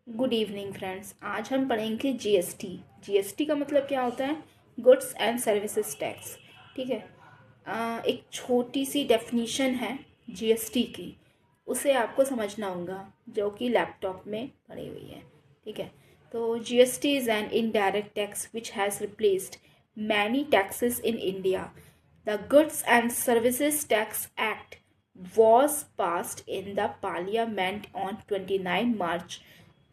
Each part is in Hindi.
Good evening friends. आज हम पढ़ेंगे जीएसटी। जीएसटी का मतलब क्या होता है? Goods and services tax. ठीक है। एक छोटी सी डेफिनीशन है जीएसटी की, उसे आपको समझना होगा, जो कि लैपटॉप में पड़ी हुई है। ठीक है। तो GST is an indirect tax which has replaced many taxes in India. The goods and services tax act was passed in the parliament on 29 March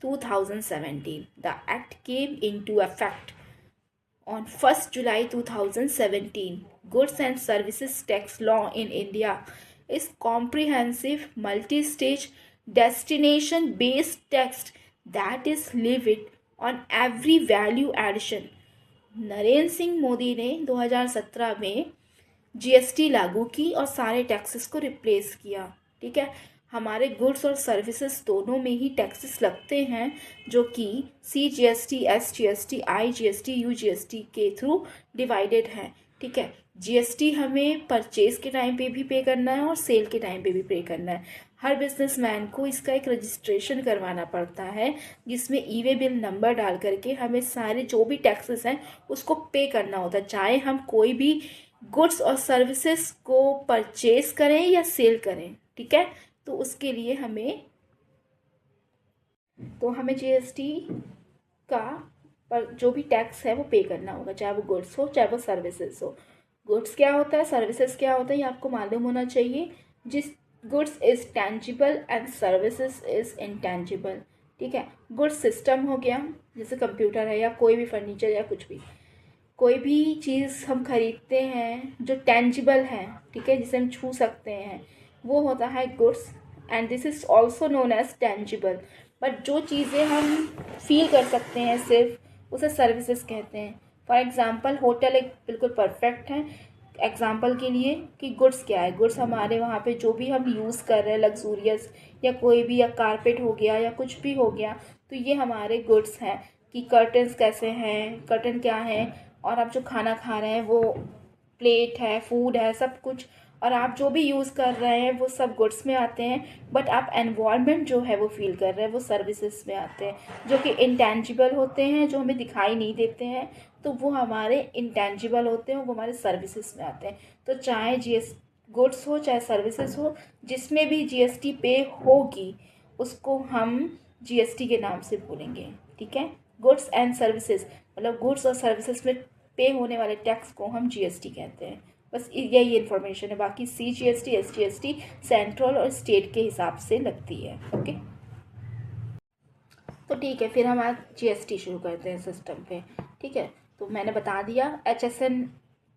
2017. The act came into effect on 1st July 2017. Goods and services tax law in India is comprehensive multi-stage destination based tax that is levied on every value addition. Narendra Singh Modi ने 2017 में जीएसटी लागू की और सारे टैक्सेस को रिप्लेस किया। ठीक है। हमारे गुड्स और सर्विसेज दोनों में ही टैक्सेस लगते हैं, जो कि CGST, SGST, IGST, UGST के थ्रू डिवाइडेड है। ठीक है। जीएसटी हमें परचेज के टाइम पे भी पे करना है और सेल के टाइम पे भी पे करना है। हर बिजनेसमैन को इसका एक रजिस्ट्रेशन करवाना पड़ता है, जिसमें ई-वे बिल नंबर डाल करके हमें सारे जो भी टैक्सेस हैं उसको पे करना होता है, चाहे हम कोई भी गुड्स और सर्विसेज को परचेज करें या सेल करें। ठीक है। तो उसके लिए हमें जीएसटी का पर जो भी टैक्स है वो पे करना होगा, चाहे वो गुड्स हो चाहे वो सर्विसेज हो। गुड्स क्या होता है, सर्विसेज क्या होता है, ये आपको मालूम होना चाहिए। जिस goods is tangible and services is intangible. ठीक है। गुड्स सिस्टम हो गया, जैसे कंप्यूटर है या कोई भी फर्नीचर या कुछ भी, कोई भी चीज़ हम खरीदते हैं जो टेंजिबल है, ठीक है, जिसे हम छू सकते हैं, वो होता है goods. And this is also known as tangible. But जो चीज़ें हम फील कर सकते हैं सिर्फ, उसे सर्विसेज कहते हैं। फॉर एग्ज़ाम्पल, होटल एक बिल्कुल परफेक्ट है एग्ज़ाम्पल के लिए कि गुड्स क्या है। गुड्स हमारे वहाँ पे जो भी हम यूज़ कर रहे हैं, लग्जूरियस या कोई भी, या कारपेट हो गया या कुछ भी हो गया, तो ये हमारे गुड्स हैं। कि कर्टन्स कैसे हैं, कर्टन क्या है, और आप जो खाना खा रहे हैं वो प्लेट है, फूड है, सब कुछ, और आप जो भी यूज़ कर रहे हैं वो सब गुड्स में आते हैं। बट आप एनवायरनमेंट जो है वो फील कर रहे हैं, वो सर्विसेज में आते हैं, जो कि इंटेंजिबल होते हैं, जो हमें दिखाई नहीं देते हैं, तो वो हमारे इंटेंजिबल होते हैं, वो हमारे सर्विसेज में आते हैं। तो चाहे गुड्स हो चाहे सर्विसेज हो, जिसमें भी जीएसटी पे होगी उसको हम जीएसटी के नाम से बोलेंगे। ठीक है। गुड्स एंड सर्विसेज मतलब गुड्स और सर्विसेज में पे होने वाले टैक्स को हम जीएसटी कहते हैं। बस यही इन्फॉर्मेशन है। बाकी CGST, SGST सेंट्रल और स्टेट के हिसाब से लगती है। ओके। तो ठीक है, फिर हम आज जीएसटी शुरू करते हैं सिस्टम पे। ठीक है। तो मैंने बता दिया HSN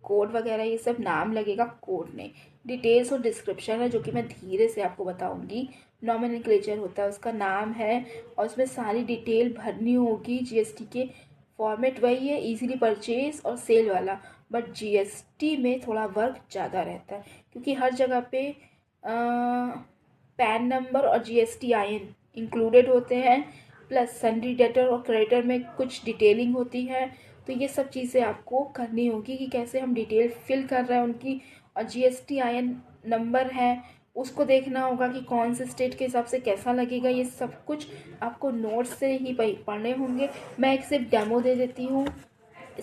कोड वगैरह ये सब नाम लगेगा कोड में। डिटेल्स और डिस्क्रिप्शन है, जो कि मैं धीरे से आपको बताऊंगी। नॉमेनक्लेचर होता है, उसका नाम है, और उसमें सारी डिटेल भरनी होगी। जीएसटी के फॉर्मेट वही है, इजीली परचेज और सेल वाला। बट जीएसटी में थोड़ा वर्क ज़्यादा रहता है, क्योंकि हर जगह पे पैन नंबर और GSTIN इंक्लूडेड होते हैं, प्लस सन्ड्री डेटर और क्रेडिटर में कुछ डिटेलिंग होती है। तो ये सब चीज़ें आपको करनी होगी कि कैसे हम डिटेल फिल कर रहे हैं उनकी। और GSTIN नंबर है, उसको देखना होगा कि कौन से स्टेट के हिसाब से कैसा लगेगा। ये सब कुछ आपको नोट्स से ही पढ़ने होंगे। मैं एक सिर्फ डेमो दे देती हूँ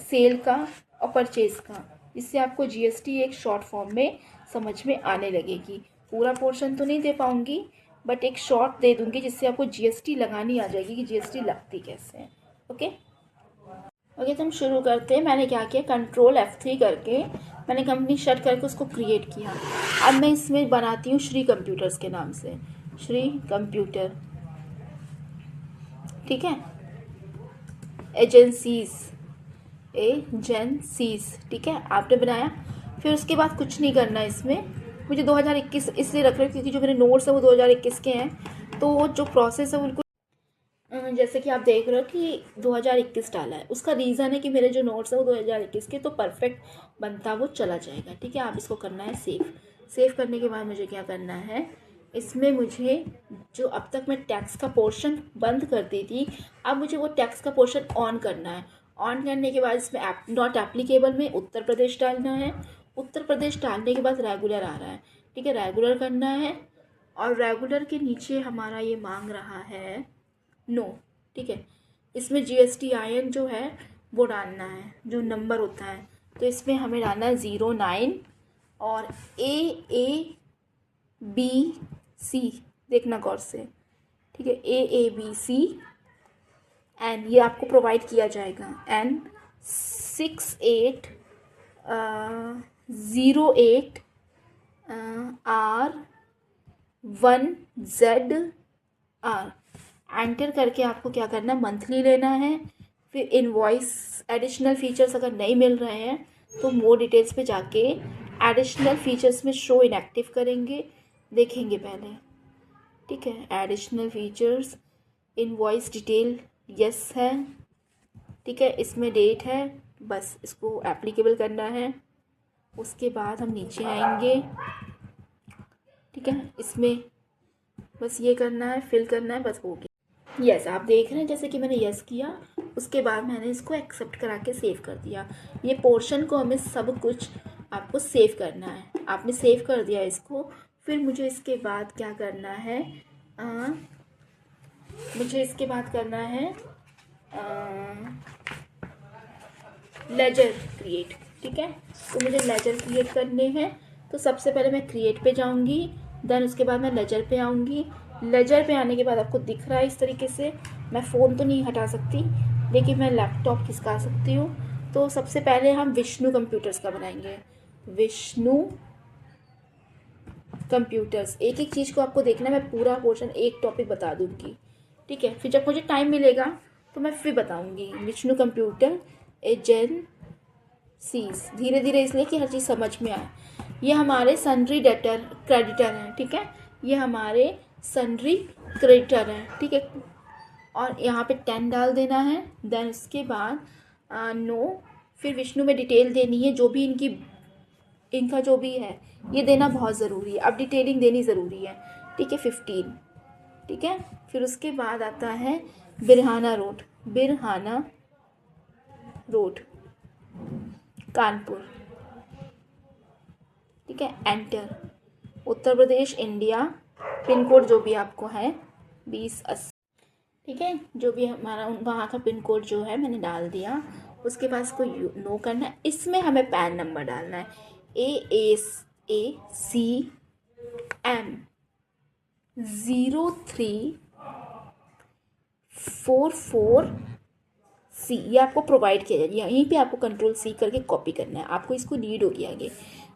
सेल का और परचेज का, जिससे आपको जीएसटी एक शॉर्ट फॉर्म में समझ में आने लगेगी। पूरा पोर्शन तो नहीं दे पाऊँगी, बट एक शॉर्ट दे दूँगी, जिससे आपको जीएसटी लगानी आ जाएगी कि जीएसटी लगती कैसे है। ओके। ओके, तो हम शुरू करते हैं। मैंने क्या किया, Ctrl F3 करके मैंने कंपनी शट करके उसको क्रिएट किया। अब मैं इसमें बनाती हूँ श्री कंप्यूटर्स के नाम से, श्री कंप्यूटर। ठीक है। एजेंसीज, ठीक है, आपने बनाया। फिर उसके बाद कुछ नहीं करना इसमें। मुझे 2021 इसलिए रख रहे हैं क्योंकि जो मेरे नोट्स हैं वो 2021 के हैं, तो जो प्रोसेस है वो बिल्कुल जैसे कि आप देख रहे हो कि 2021 डाला है। उसका रीज़न है कि मेरे जो नोट्स हैं वो 2021 के, तो परफेक्ट बनता वो चला जाएगा। ठीक है। आप इसको करना है सेव करने के बाद मुझे क्या करना है, इसमें मुझे जो अब तक मैं टैक्स का पोर्शन बंद कर दी थी, अब मुझे वो टैक्स का पोर्शन ऑन करना है। ऑन करने के बाद इसमें नॉट एप्लीकेबल में उत्तर प्रदेश डालना है। उत्तर प्रदेश डालने के बाद रेगुलर आ रहा है। ठीक है, रेगुलर करना है। और रेगुलर के नीचे हमारा ये मांग रहा है नो। ठीक है। इसमें GSTIN जो है वो डालना है, जो नंबर होता है, तो इसमें हमें डालना है 09 और AABC, देखना गौर से, ठीक है, AABC एन, ये आपको प्रोवाइड किया जाएगा, एन 6808 R1ZR एंटर करके आपको क्या करना है, मंथली लेना है। फिर इनवॉइस एडिशनल फीचर्स अगर नहीं मिल रहे हैं तो मोर डिटेल्स पे जाके एडिशनल फीचर्स में शो इनएक्टिव करेंगे, देखेंगे पहले, ठीक है। Additional features invoice detail yes है, ठीक है, इसमें डेट है, बस इसको एप्लीकेबल करना है। उसके बाद हम नीचे आएंगे, ठीक है, इसमें बस ये करना है, फिल करना है, बस हो गया। यस, आप देख रहे हैं जैसे कि मैंने यस किया, उसके बाद मैंने इसको एक्सेप्ट करा के सेव कर दिया। ये पोर्शन को हमें सब कुछ आपको सेव करना है, आपने सेव कर दिया इसको। फिर मुझे इसके बाद क्या करना है, मुझे इसके बाद करना है लेजर क्रिएट, ठीक है। तो मुझे लेजर क्रिएट करने हैं, तो सबसे पहले मैं क्रिएट पे जाऊंगी, देन उसके बाद मैं लेजर पे आऊंगी। लेजर पे आने के बाद आपको दिख रहा है इस तरीके से, मैं फ़ोन तो नहीं हटा सकती लेकिन मैं लैपटॉप खिसका सकती हूँ। तो सबसे पहले हम विष्णु कंप्यूटर्स का बनाएंगे, विष्णु कंप्यूटर्स। एक एक चीज़ को आपको देखना है, मैं पूरा पोर्शन एक टॉपिक बता दूँगी, ठीक है। फिर जब मुझे टाइम मिलेगा तो मैं फिर बताऊँगी। विष्णु कंप्यूटर एजेंसीज, धीरे धीरे, इसलिए कि हर चीज़ समझ में आए। ये हमारे सन्ड्री डेटर क्रेडिटर हैं, ठीक है, ये हमारे सन्ड्री क्रेडिटर हैं, ठीक है। और यहाँ पे 10 डाल देना है, देन उसके बाद नो, फिर विष्णु में डिटेल देनी है, जो भी इनका जो भी है ये देना बहुत ज़रूरी है, अब डिटेलिंग देनी ज़रूरी है, ठीक है। 15, ठीक है। फिर उसके बाद आता है बिरहाना रोड, बिरहाना रोड कानपुर, ठीक है, enter. Uttar Pradesh India, pin code जो भी आपको है 2080, ठीक है, जो भी हमारा वहाँ का पिन कोड जो है मैंने डाल दिया। उसके बाद इसको नो करना है। इसमें हमें पैन नंबर डालना है, AACM 0344C, ये आपको प्रोवाइड किया जाएगा, यहीं पे आपको Ctrl+C करके कॉपी करना है, आपको इसको नीड होगी आगे।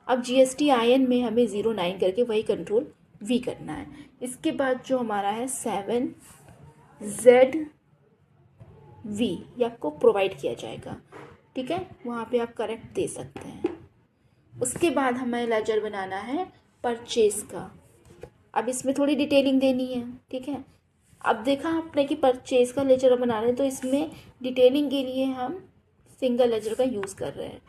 अब GSTIN में हमें 09 करके वही Ctrl+V करना है। इसके बाद जो हमारा है 7ZV, ये आपको प्रोवाइड किया जाएगा, ठीक है, वहाँ पे आप करेक्ट दे सकते हैं। उसके बाद हमें लेजर बनाना है परचेज का। अब इसमें थोड़ी डिटेलिंग देनी है, ठीक है। अब देखा आपने कि परचेज का लेजर बना रहे हैं, तो इसमें डिटेलिंग के लिए हम सिंगल लेजर का यूज़ कर रहे हैं।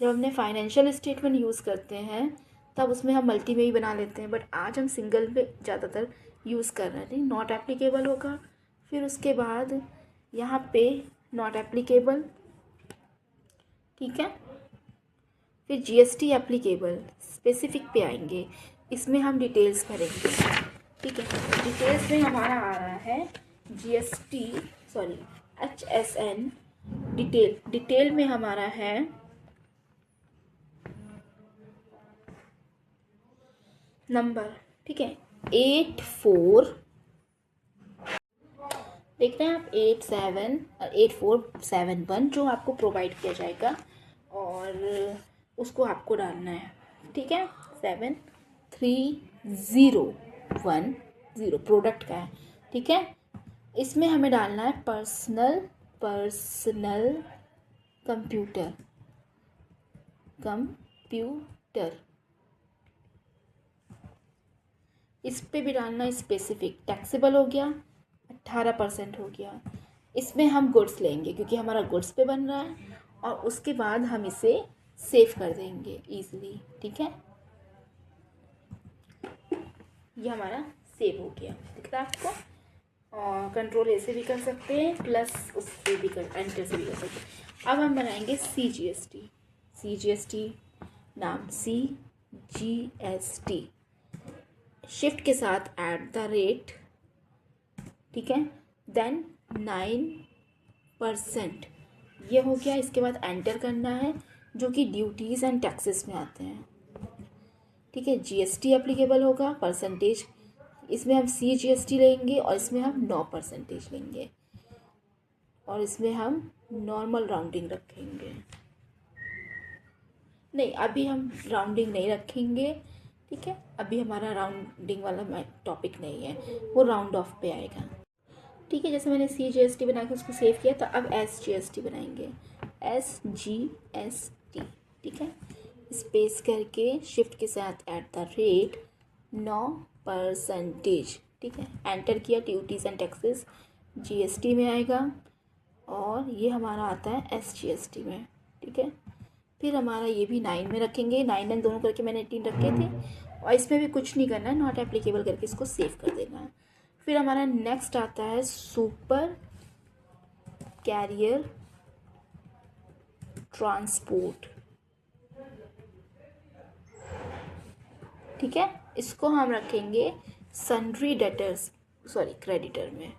जब हमने फाइनेंशियल स्टेटमेंट यूज़ करते हैं तब उसमें हम मल्टी में ही बना लेते हैं, बट आज हम सिंगल में ज़्यादातर यूज़ कर रहे हैं, नॉट एप्लीकेबल होगा। फिर उसके बाद यहाँ पे नॉट एप्लीकेबल, ठीक है। फिर GST एप्लीकेबल, स्पेसिफिक पे आएंगे, इसमें हम डिटेल्स भरेंगे, ठीक है। डिटेल्स में हमारा आ रहा है HSN डिटेल, डिटेल में हमारा है नंबर, ठीक है, 84, देखते हैं आप 8471 जो आपको प्रोवाइड किया जाएगा, और उसको आपको डालना है, ठीक है। 73010 प्रोडक्ट का है, ठीक है। इसमें हमें डालना है पर्सनल कंप्यूटर, इस पे भी डालना स्पेसिफिक। टैक्सेबल हो गया, 18% हो गया। इसमें हम गुड्स लेंगे क्योंकि हमारा गुड्स पे बन रहा है, और उसके बाद हम इसे सेव कर देंगे ईजिली, ठीक है। ये हमारा सेव हो गया, दिख रहा है आपको। और Ctrl+A से भी कर सकते हैं, प्लस उससे भी एंटर से भी कर सकते हैं। अब हम बनाएंगे CGST नाम, CGST शिफ्ट के साथ @ ठीक है, देन 9%। ये हो गया। इसके बाद एंटर करना है, जो कि ड्यूटीज़ एंड टैक्सेस में आते हैं। ठीक है, जीएसटी एप्लीकेबल होगा, परसेंटेज इसमें हम CGST लेंगे और इसमें हम 9% लेंगे और इसमें हम नॉर्मल राउंडिंग रखेंगे। नहीं, अभी हम राउंडिंग नहीं रखेंगे। ठीक है, अभी हमारा राउंडिंग वाला टॉपिक नहीं है, वो राउंड ऑफ पे आएगा। ठीक है, जैसे मैंने CGST बना के उसको सेव किया, तो अब SGST बनाएंगे, SGST। ठीक है, स्पेस करके शिफ्ट के साथ @ 9%। ठीक है, एंटर किया, ड्यूटीज़ एंड टैक्सेस GST में आएगा और ये हमारा आता है SGST में। ठीक है, फिर हमारा ये भी 9 में रखेंगे, 9 9 दोनों करके मैंने 18 रखे थे और इसमें भी कुछ नहीं करना है, नॉट एप्लीकेबल करके इसको सेव कर देना है। फिर हमारा नेक्स्ट आता है सुपर कैरियर ट्रांसपोर्ट। ठीक है, इसको हम रखेंगे सन्ड्री डेटर्स, क्रेडिटर में।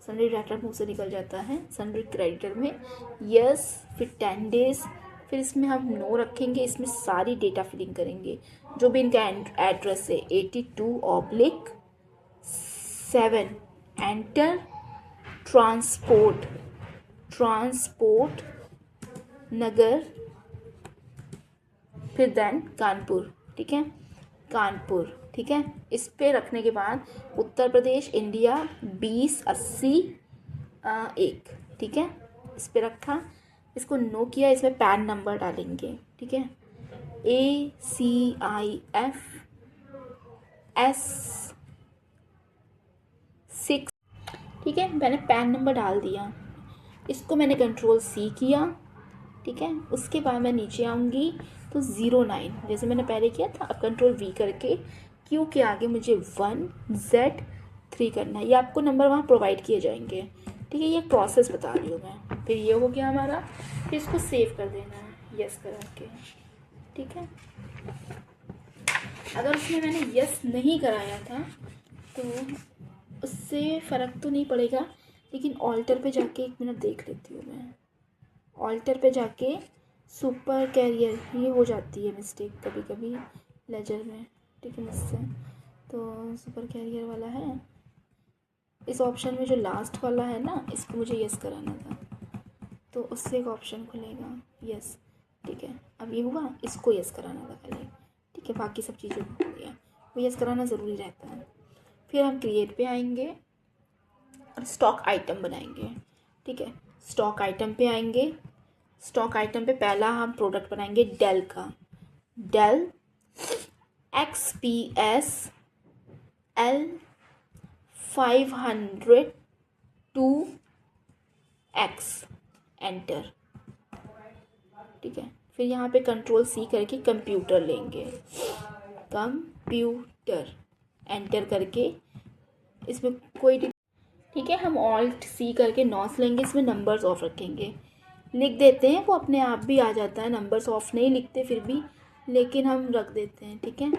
सन्ड्री डेटर मुँह से निकल जाता है, सन्ड्री क्रेडिटर में यस, फिर 10 डेज, फिर इसमें हम नो रखेंगे। इसमें सारी डेटा फिलिंग करेंगे, जो भी इनका एड्रेस है 82/7 एंटर ट्रांसपोर्ट नगर, फिर देन कानपुर। ठीक है, कानपुर। ठीक है, इस पे रखने के बाद उत्तर प्रदेश इंडिया 2080 1। ठीक है, इस पे रखा, इसको नो किया। इसमें पैन नंबर डालेंगे। ठीक है, ACIF S6। ठीक है, मैंने पैन नंबर डाल दिया, इसको मैंने Ctrl+C किया। ठीक है, उसके बाद मैं नीचे आऊँगी तो 09 जैसे मैंने पहले किया था, अब Ctrl+V करके Q के आगे मुझे 1Z3 करना है। ये आपको नंबर वहाँ प्रोवाइड किए जाएंगे। ठीक है, ये प्रोसेस बता रही हूँ मैं। फिर ये हो गया हमारा, फिर इसको सेव कर देना है यस करा के। ठीक है, अगर उसमें मैंने यस नहीं कराया था तो उससे फ़र्क तो नहीं पड़ेगा, लेकिन ऑल्टर पे जाके 1 मिनट देख लेती हूँ मैं। ऑल्टर पे जाके सुपर कैरियर, ये हो जाती है मिस्टेक कभी कभी लेजर में। ठीक है, मुझसे तो सुपर कैरियर वाला है, इस ऑप्शन में जो लास्ट वाला है ना, इसको मुझे यस कराना था, तो उससे एक ऑप्शन खुलेगा यस। ठीक है, अब ये हुआ, इसको यस कराना था पहले। ठीक है, बाकी सब चीज़ें हो गया, वो यस कराना ज़रूरी रहता है। फिर हम क्रिएट पे आएंगे और स्टॉक आइटम बनाएंगे। ठीक है, स्टॉक आइटम पे आएंगे। स्टॉक आइटम पे पहला हम प्रोडक्ट बनाएंगे डेल का, डेल XPS L502X एंटर। ठीक है, फिर यहाँ पे Ctrl+C करके कंप्यूटर लेंगे, कंप्यूटर एंटर करके इसमें कोई। ठीक है, हम Alt+C करके नॉस लेंगे, इसमें नंबर्स ऑफ रखेंगे, लिख देते हैं, वो अपने आप भी आ जाता है। नंबर्स ऑफ नहीं लिखते फिर भी, लेकिन हम रख देते हैं। ठीक है,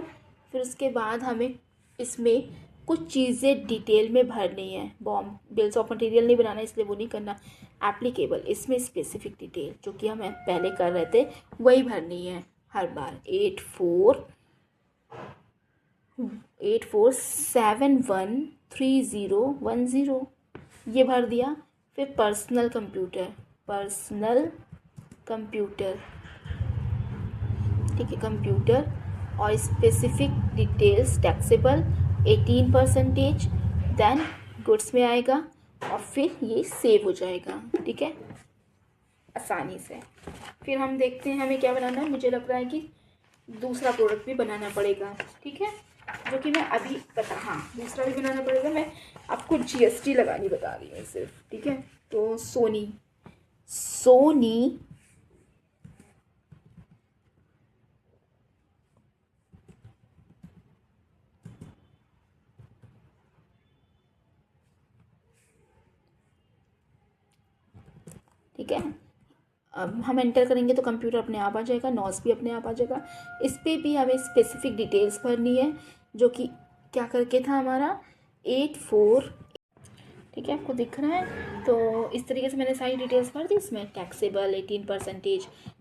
फिर उसके बाद हमें इसमें कुछ चीज़ें डिटेल में भरनी है। बिल्स ऑफ मटेरियल नहीं बनाना, इसलिए वो नहीं करना। एप्लीकेबल, इसमें स्पेसिफिक डिटेल जो कि हम पहले कर रहे थे वही भरनी है हर बार। 84713010 ये भर दिया। फिर पर्सनल कंप्यूटर। ठीक है, कंप्यूटर और specific details taxable 18%, then goods में आएगा और फिर ये सेव हो जाएगा। ठीक है, आसानी से। फिर हम देखते हैं हमें क्या बनाना है। मुझे लग रहा है कि दूसरा प्रोडक्ट भी बनाना पड़ेगा। ठीक है, जो कि मैं अभी दूसरा भी बनाना पड़ेगा। मैं आपको GST लगानी बता रही हूँ सिर्फ। ठीक है, तो सोनी ठीक है, अब हम एंटर करेंगे तो कंप्यूटर अपने आप आ जाएगा, नॉस भी अपने आप आ जाएगा। इस पर भी हमें स्पेसिफिक डिटेल्स भरनी है, जो कि क्या करके था हमारा 84। ठीक है, आपको दिख रहा है। तो इस तरीके से मैंने सारी डिटेल्स भर दी, इसमें टैक्सेबल 18%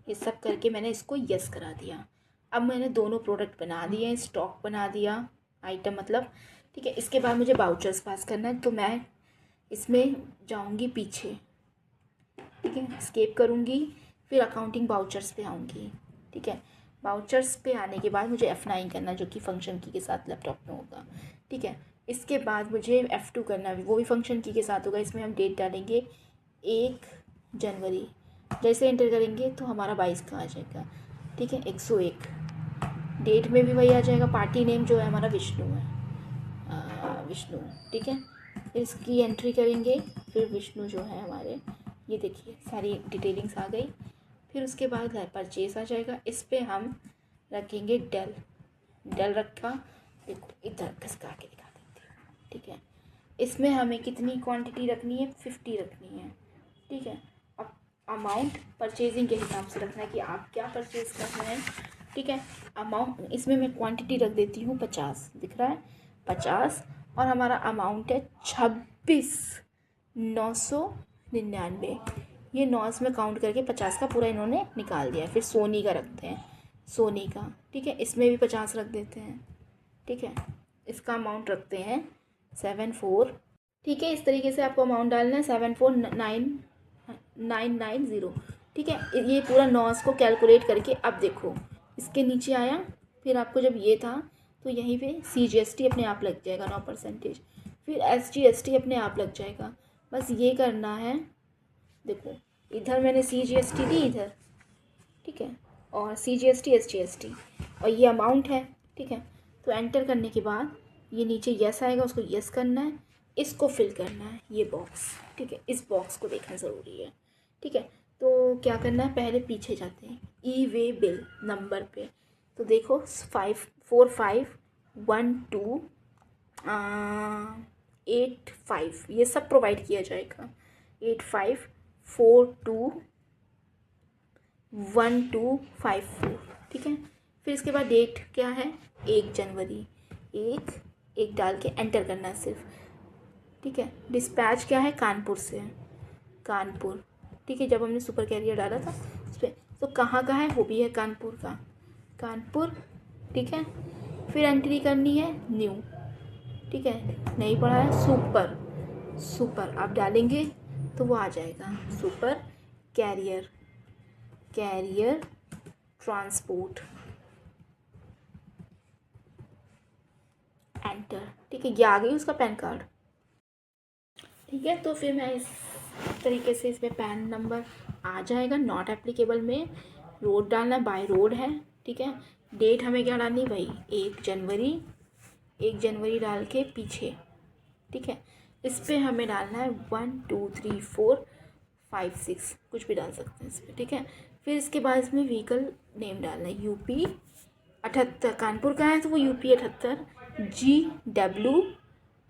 ये सब करके मैंने इसको यस करा दिया। अब मैंने दोनों प्रोडक्ट बना दिए, स्टॉक बना दिया, आइटम मतलब, ठीक है। इसके बाद मुझे बाउचर्स पास करना है, तो मैं इसमें जाऊंगी पीछे, ठीक है, स्केप करूंगी, फिर अकाउंटिंग बाउचर्स पे आऊंगी, ठीक है। बाउचर्स पे आने के बाद मुझे F9 करना, जो कि फंक्शन की के साथ लैपटॉप में होगा, ठीक है। इसके बाद मुझे F2 करना, वो भी फंक्शन की के साथ होगा। इसमें हम डेट डालेंगे 1 जनवरी, जैसे एंटर करेंगे तो हमारा 22 का आ जाएगा, ठीक है। 101 डेट में भी वही आ जाएगा। पार्टी नेम जो है हमारा विष्णु है, विष्णु, ठीक है। फिर इसकी एंट्री करेंगे, फिर विष्णु जो है हमारे, ये देखिए सारी डिटेलिंग्स आ गई। फिर उसके बाद परचेस आ जाएगा, इस पर हम रखेंगे डेल, डेल रखा, देखो इधर खिसका के दिखा देती हूँ, ठीक है। इसमें हमें कितनी क्वांटिटी रखनी है, 50 रखनी है, ठीक है। अब अमाउंट परचेजिंग के हिसाब से रखना है कि आप क्या परचेज कर रहे हैं, ठीक है। अमाउंट इसमें मैं क्वांटिटी रख देती हूँ 50, दिख रहा है 50, और हमारा अमाउंट है 26,999। ये नॉस में काउंट करके 50 का पूरा इन्होंने निकाल दिया। फिर सोनी का रखते हैं, सोनी का, ठीक है, इसमें भी 50 रख देते हैं, ठीक है। इसका अमाउंट रखते हैं 74, ठीक है। इस तरीके से आपको अमाउंट डालना है 74,990, ठीक है। ये पूरा नॉस को कैलकुलेट करके, अब देखो इसके नीचे आया, फिर आपको जब ये था तो यहीं पे CGST अपने आप लग जाएगा 9%, फिर SGST अपने आप लग जाएगा। बस ये करना है, देखो इधर मैंने CGST दी इधर, ठीक है, और CGST SGST, और ये अमाउंट है, ठीक है। तो एंटर करने के बाद ये नीचे यस आएगा, उसको यस करना है, इसको फिल करना है, ये बॉक्स, ठीक है। इस बॉक्स को देखना ज़रूरी है, ठीक है। तो क्या करना है, पहले पीछे जाते हैं E-वे बिल नंबर पे, तो देखो 5451285 ये सब प्रोवाइड किया जाएगा, 85421254, ठीक है। फिर इसके बाद डेट क्या है, 1 जनवरी, एक एक डाल के एंटर करना है सिर्फ, ठीक है। डिस्पैच क्या है, कानपुर से है, कानपुर, ठीक है। जब हमने सुपर कैरियर डाला था उस पर, तो कहाँ का है, वो भी है कानपुर का, कानपुर, ठीक है। फिर एंट्री करनी है न्यू, ठीक है, नहीं पढ़ा है, सुपर, सुपर आप डालेंगे तो वो आ जाएगा, super carrier, carrier transport, enter, ठीक है। ये आ गई उसका पैन कार्ड, ठीक है। तो फिर मैं इस तरीके से इसमें पैन नंबर आ जाएगा, नॉट एप्लीकेबल में रोड डालना, बाय रोड है, ठीक है। डेट हमें क्या डालनी, भाई 1 जनवरी, 1 जनवरी डाल के पीछे, ठीक है। इस पर हमें डालना है 1 2 3 4 5 6, कुछ भी डाल सकते हैं इस पर, ठीक है। फिर इसके बाद इसमें व्हीकल नेम डालना है, UP 78, कानपुर का है तो वो UP 78 GW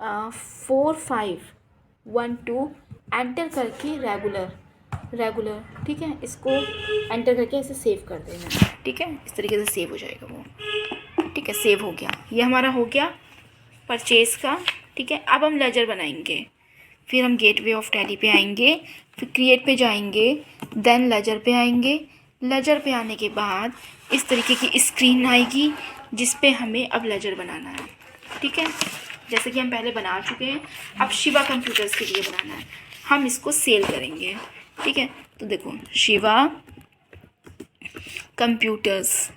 4512, एंटर करके रेगुलर, रेगुलर, ठीक है। इसको एंटर करके ऐसे सेव कर देना, ठीक है। इस तरीके से सेव हो जाएगा वो, ठीक है। सेव हो गया, ये हमारा हो गया परचेज़ का, ठीक है। अब हम लेजर बनाएंगे, फिर हम गेटवे ऑफ टैली पे आएंगे, फिर क्रिएट पे जाएंगे, देन लेजर पे आएंगे। लेजर पे आने के बाद इस तरीके की स्क्रीन आएगी जिस पे हमें अब लेजर बनाना है, ठीक है। जैसे कि हम पहले बना चुके हैं, अब शिवा कंप्यूटर्स के लिए बनाना है, हम इसको सेल करेंगे, ठीक है। तो देखो शिवा कंप्यूटर्स,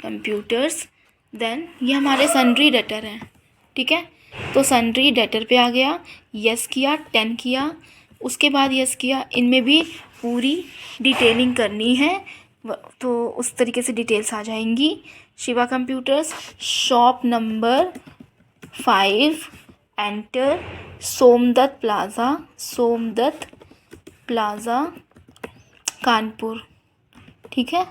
कंप्यूटर्स, देन ये हमारे सन्ड्री डेटर हैं, ठीक है। तो सन्ड्री डेटर पे आ गया, यस किया, 10 किया, उसके बाद यस किया, इनमें भी पूरी डिटेलिंग करनी है, तो उस तरीके से डिटेल्स आ जाएंगी। Shiva computers, shop number 5, enter, Somdatt plaza, Somdatt plaza Kanpur, ठीक है।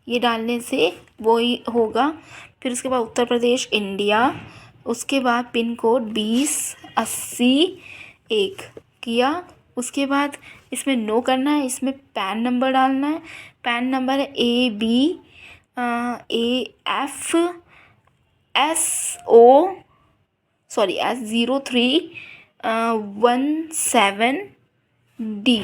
ये डालने से वो ही होगा। फिर उसके बाद उत्तर प्रदेश इंडिया, उसके बाद पिन कोड 2080 किया। उसके बाद इसमें नो करना है, इसमें पैन नंबर डालना है, पैन नंबर है ABAFSO, S03 17D,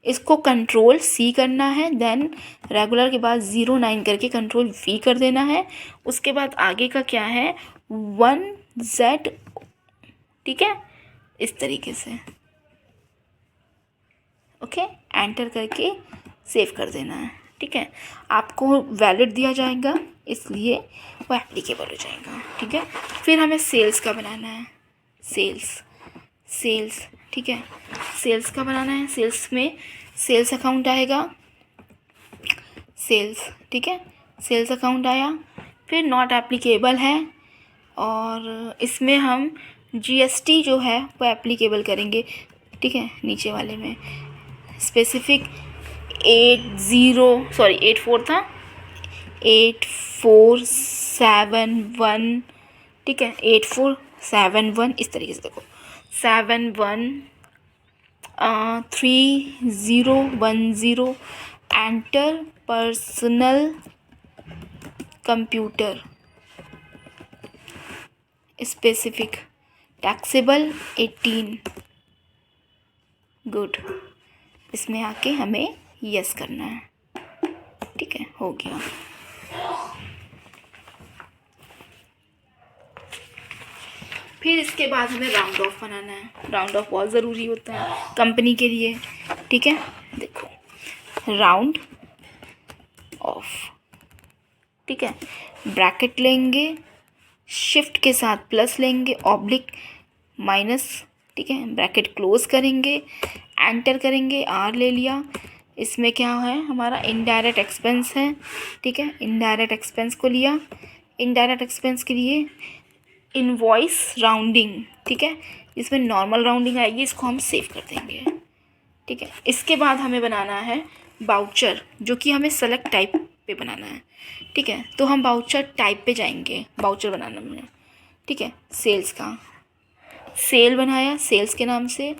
इसको कंट्रोल C करना है, देन रेगुलर के बाद 09 करके कंट्रोल V कर देना है। उसके बाद आगे का क्या है 1Z, ठीक है, इस तरीके से ओके, एंटर करके सेव कर देना है, ठीक है। आपको वैलिड दिया जाएगा इसलिए वो एप्लीकेबल हो जाएगा, ठीक है। फिर हमें सेल्स का बनाना है, सेल्स, ठीक है, सेल्स का बनाना है। सेल्स में सेल्स अकाउंट आएगा, सेल्स, ठीक है, सेल्स अकाउंट आया। फिर नॉट एप्लीकेबल है और इसमें हम GST जो है वो एप्लीकेबल करेंगे, ठीक है। नीचे वाले में स्पेसिफिक 84 था, 8471, ठीक है, 8471 इस तरीके से देखो 713010 enter personal computer specific taxable 18, good. इसमें आके हमें यस करना है, ठीक है, हो गया। फिर इसके बाद हमें राउंड ऑफ बनाना है। राउंड ऑफ बहुत ज़रूरी होता है कंपनी के लिए, ठीक है। देखो राउंड ऑफ, ठीक है, ब्रैकेट लेंगे, शिफ्ट के साथ प्लस लेंगे, ऑब्लिक माइनस, ठीक है, ब्रैकेट क्लोज करेंगे, एंटर करेंगे, R ले लिया। इसमें क्या है हमारा इनडायरेक्ट एक्सपेंस है, ठीक है, इनडायरेक्ट एक्सपेंस को लिया। इनडायरेक्ट एक्सपेंस के लिए इनवॉइस राउंडिंग, ठीक है, इसमें नॉर्मल राउंडिंग आएगी, इसको हम सेव कर देंगे, ठीक है। इसके बाद हमें बनाना है बाउचर, जो कि हमें सेलेक्ट टाइप पे बनाना है, ठीक है। तो हम बाउचर टाइप पे जाएंगे बाउचर बनाने में, ठीक है। सेल्स का सेल बनाया सेल्स के नाम से,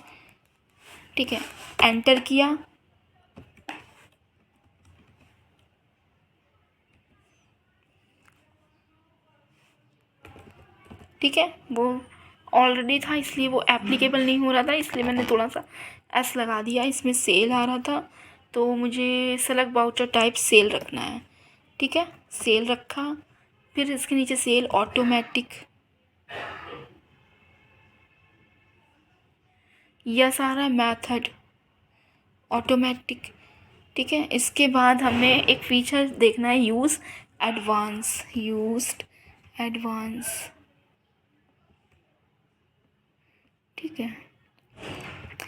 ठीक है, एंटर किया, ठीक है। वो ऑलरेडी था इसलिए वो एप्लीकेबल नहीं हो रहा था, इसलिए मैंने थोड़ा सा S लगा दिया। इसमें सेल आ रहा था तो मुझे सेलेक्ट बाउचर टाइप सेल रखना है, ठीक है, सेल रखा। फिर इसके नीचे सेल ऑटोमेटिक, यह सारा मेथड ऑटोमेटिक, ठीक है। इसके बाद हमें एक फीचर देखना है यूज़ एडवांस, ठीक है,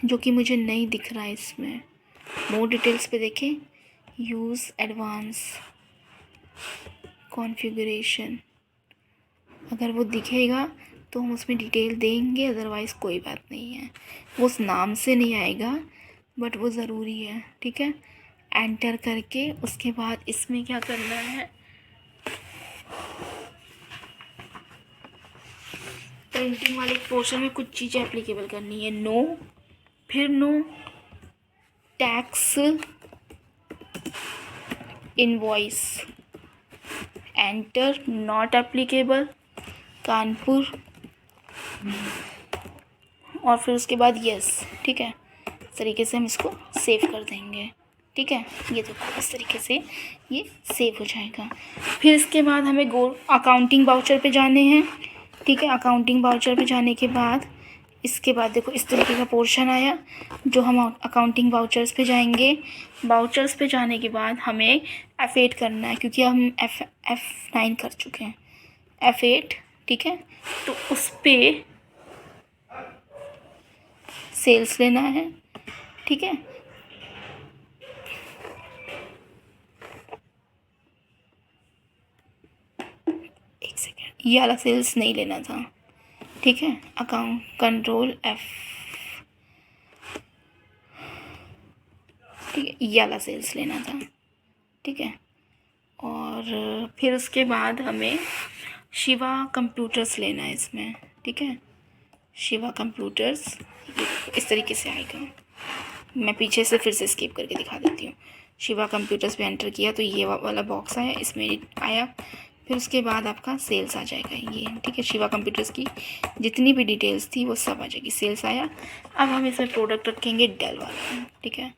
जो कि मुझे नहीं दिख रहा है इसमें। मोर डिटेल्स पे देखें, यूज़ एडवांस कॉन्फ़िगरेशन, अगर वो दिखेगा तो हम उसमें डिटेल देंगे, अदरवाइज़ कोई बात नहीं है। वो उस नाम से नहीं आएगा बट वो ज़रूरी है, ठीक है। एंटर करके उसके बाद इसमें क्या करना है, प्रिंटिंग वाले पोर्शन में कुछ चीज़ें एप्लीकेबल करनी है। नो, फिर no, tax invoice, enter, not applicable Kanpur, और फिर उसके बाद यस, ठीक है। इस तरीके से हम इसको सेव कर देंगे, ठीक है। ये देखो इस तरीके से ये सेव हो जाएगा। फिर इसके बाद हमें अकाउंटिंग बाउचर पे जाने हैं, ठीक है। अकाउंटिंग बाउचर पे जाने के बाद इसके बाद देखो इस तरीके का पोर्शन आया जो हम अकाउंटिंग बाउचर्स पे जाएंगे। बाउचर्स पे जाने के बाद हमें F8 करना है, क्योंकि हम F9 कर चुके हैं, F8, ठीक है। तो उस पर सेल्स लेना है, ठीक है। एक सेकेंड, ये वाला सेल्स नहीं लेना था, ठीक है। अकाउंट कंट्रोल F, ठीक है, ये वाला सेल्स लेना था, ठीक है। और फिर उसके बाद हमें शिवा कंप्यूटर्स लेना है इसमें, ठीक है। शिवा कंप्यूटर्स इस तरीके से आएगा, मैं पीछे से फिर से स्किप करके दिखा देती हूँ। शिवा कंप्यूटर्स पे एंटर किया तो ये वाला बॉक्स आया, इसमें आया फिर उसके बाद आपका सेल्स आ जाएगा ये, ठीक है। शिवा कंप्यूटर्स की जितनी भी डिटेल्स थी वो सब आ जाएगी। सेल्स आया। अब हम इसमें प्रोडक्ट रखेंगे डेल वाला, ठीक है।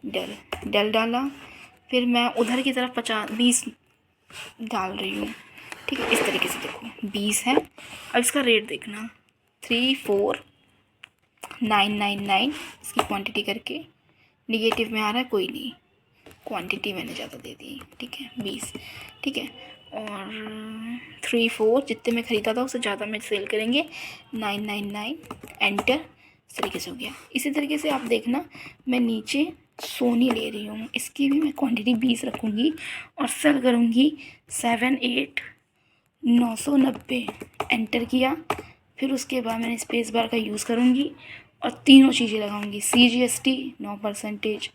डेल डाला। फिर मैं उधर की तरफ 20 डाल रही हूँ, ठीक है। इस तरीके से देखो 20 है। अब इसका रेट देखना 34,999 इसकी क्वांटिटी करके। निगेटिव में आ रहा है, कोई नहीं, क्वांटिटी मैंने ज़्यादा दे दी, ठीक है 20, ठीक है। और 34 जितने में ख़रीदा था उससे ज़्यादा में सेल करेंगे 999 एंटर। इस तरीके से हो गया। इसी तरीके से आप देखना मैं नीचे सोनी ले रही हूँ, इसकी भी मैं क्वांटिटी 20 रखूँगी और सेल करूँगी 78,990 एंटर किया। फिर उसके बाद मैंने स्पेस बार का यूज़ करूँगी और तीनों चीज़ें लगाऊँगी। CGST 9%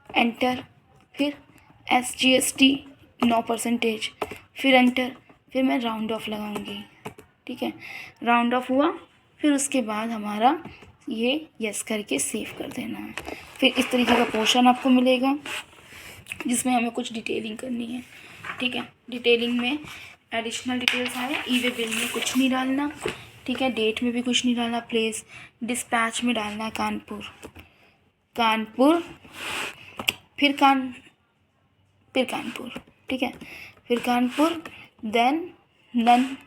enter. फिर SGST 9%, फिर एंटर। फिर मैं राउंड ऑफ लगाऊंगी, ठीक है। राउंड ऑफ हुआ। फिर उसके बाद हमारा ये यस करके सेव कर देना है। फिर इस तरीके का पोर्शन आपको मिलेगा जिसमें हमें कुछ डिटेलिंग करनी है, ठीक है। डिटेलिंग में एडिशनल डिटेल्स आए। ई वे बिल में कुछ नहीं डालना, ठीक है। डेट में भी कुछ नहीं डालना। प्लेस डिस्पैच में डालना है कानपुर, फिर कानपुर, ठीक है। फिर कानपुर। देन नन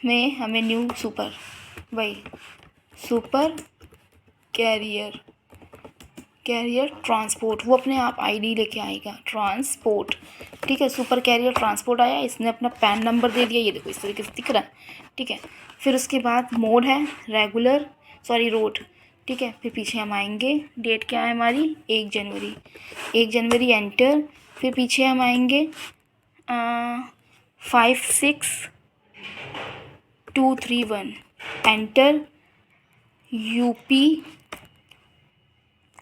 में हमें न्यू सुपर, वही सुपर कैरियर ट्रांसपोर्ट, वो अपने आप आईडी लेके आएगा ट्रांसपोर्ट, ठीक है। सुपर कैरियर ट्रांसपोर्ट आया, इसने अपना पैन नंबर दे दिया, ये देखो इस तरीके से दिख रहा है, ठीक है। फिर उसके बाद मोड है रेगुलर, रोड, ठीक है। फिर पीछे हम आएंगे, डेट क्या है हमारी 1 जनवरी एंटर। फिर पीछे हम आएंगे 56231 enter. UP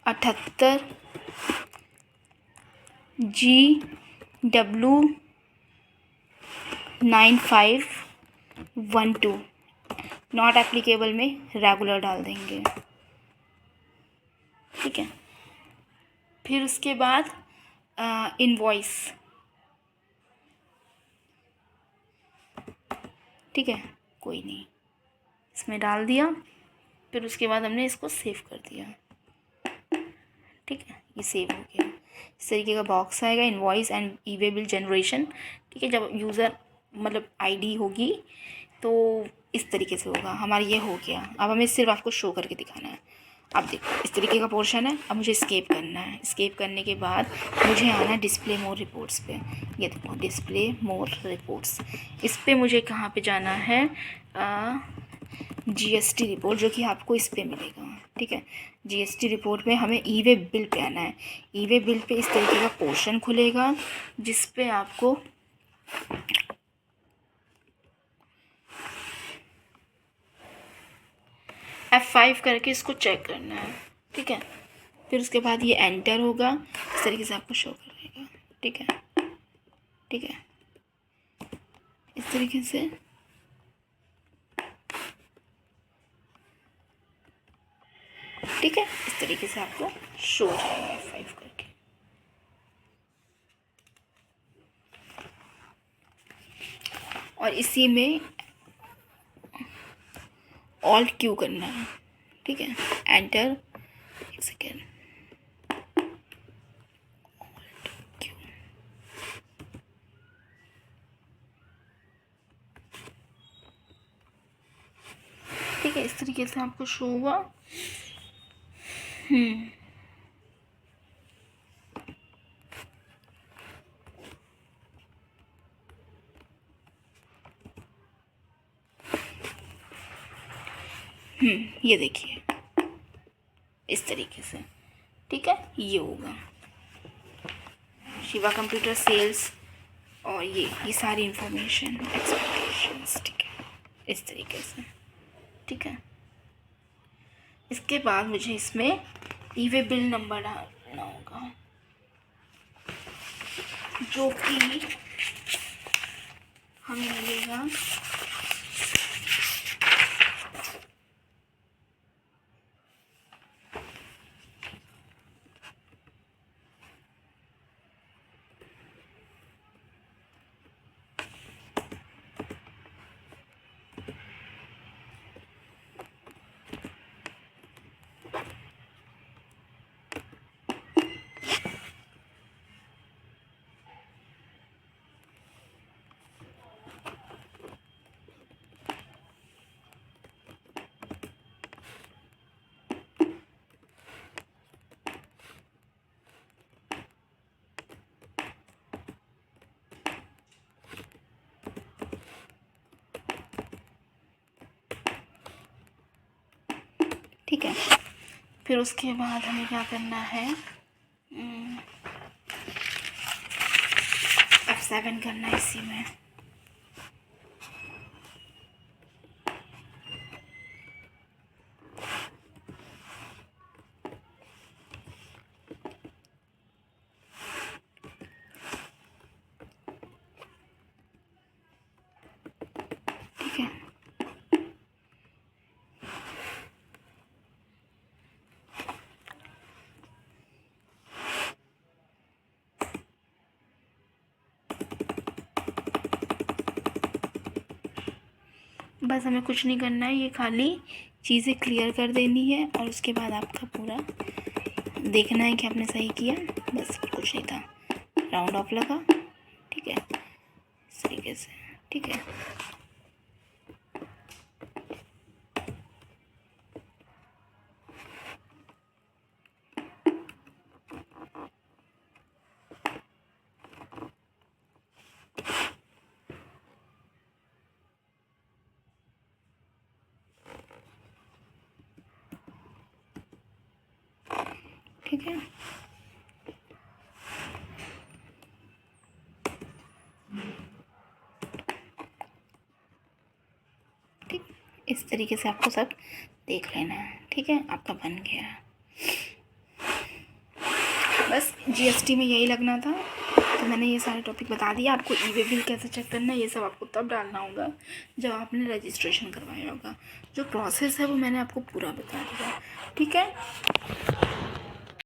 78 GW 9512 not applicable में रेगुलर डाल देंगे, ठीक है। फिर उसके बाद इनवॉइस, ठीक है, कोई नहीं, इसमें डाल दिया। फिर उसके बाद हमने इसको सेव कर दिया, ठीक है। ये सेव हो गया। इस तरीके का बॉक्स आएगा, invoice and E way bill generation, ठीक है। जब यूज़र मतलब आईडी होगी तो इस तरीके से होगा। हमारा ये हो गया। अब हमें सिर्फ आपको शो करके दिखाना है। अब देखो इस तरीके का पोर्शन है। अब मुझे स्केप करना है। स्केप करने के बाद मुझे आना है डिस्प्ले मोर रिपोर्ट्स पे। ये देखो डिस्प्ले मोर रिपोर्ट्स, इस पर मुझे कहाँ पे जाना है, GST रिपोर्ट, जो कि आपको इस पर मिलेगा, ठीक है। GST रिपोर्ट में हमें ई वे बिल पे आना है। ई वे बिल पे इस तरीके का पोर्शन खुलेगा जिस पे आपको F5 करके इसको चेक करना है, ठीक है। फिर उसके बाद ये एंटर होगा, इस तरीके से आपको शो करेगा, ठीक है, ठीक है। इस तरीके से ठीक है, इस तरीके से आपको शो हो जाएगा F5 करके। और इसी में ऑल्ट क्यू करना है, ठीक है। एंटर, एक सेकेंड, ठीक है। इस तरीके से आपको शो हुआ। ये देखिए इस तरीके से, ठीक है। ये होगा शिवा कंप्यूटर सेल्स और ये सारी इंफॉर्मेशन एक्सपेक्टेशंस, ठीक है, इस तरीके से, ठीक है। इसके बाद मुझे इसमें ई वे बिल नंबर डालना होगा जो कि हमें मिलेगा ठीक है। फिर उसके बाद हमें क्या करना है, F7 करना है इसी में। ठीक है, बस हमें कुछ नहीं करना है, ये खाली चीज़ें क्लियर कर देनी है और उसके बाद आपका पूरा देखना है कि आपने सही किया, बस कुछ नहीं था। राउंड ऑफ लगा, ठीक है, इस तरीके से। ठीक है, ठीक है। ठीक, इस तरीके से आपको सब देख लेना है। ठीक है, आपका बन गया। बस जीएसटी में यही लगना था, तो मैंने ये सारे टॉपिक बता दिया। आपको ई-वे बिल कैसे चेक करना है ये सब आपको तब डालना होगा जब आपने रजिस्ट्रेशन करवाया होगा। जो प्रोसेस है वो मैंने आपको पूरा बता दिया। ठीक है।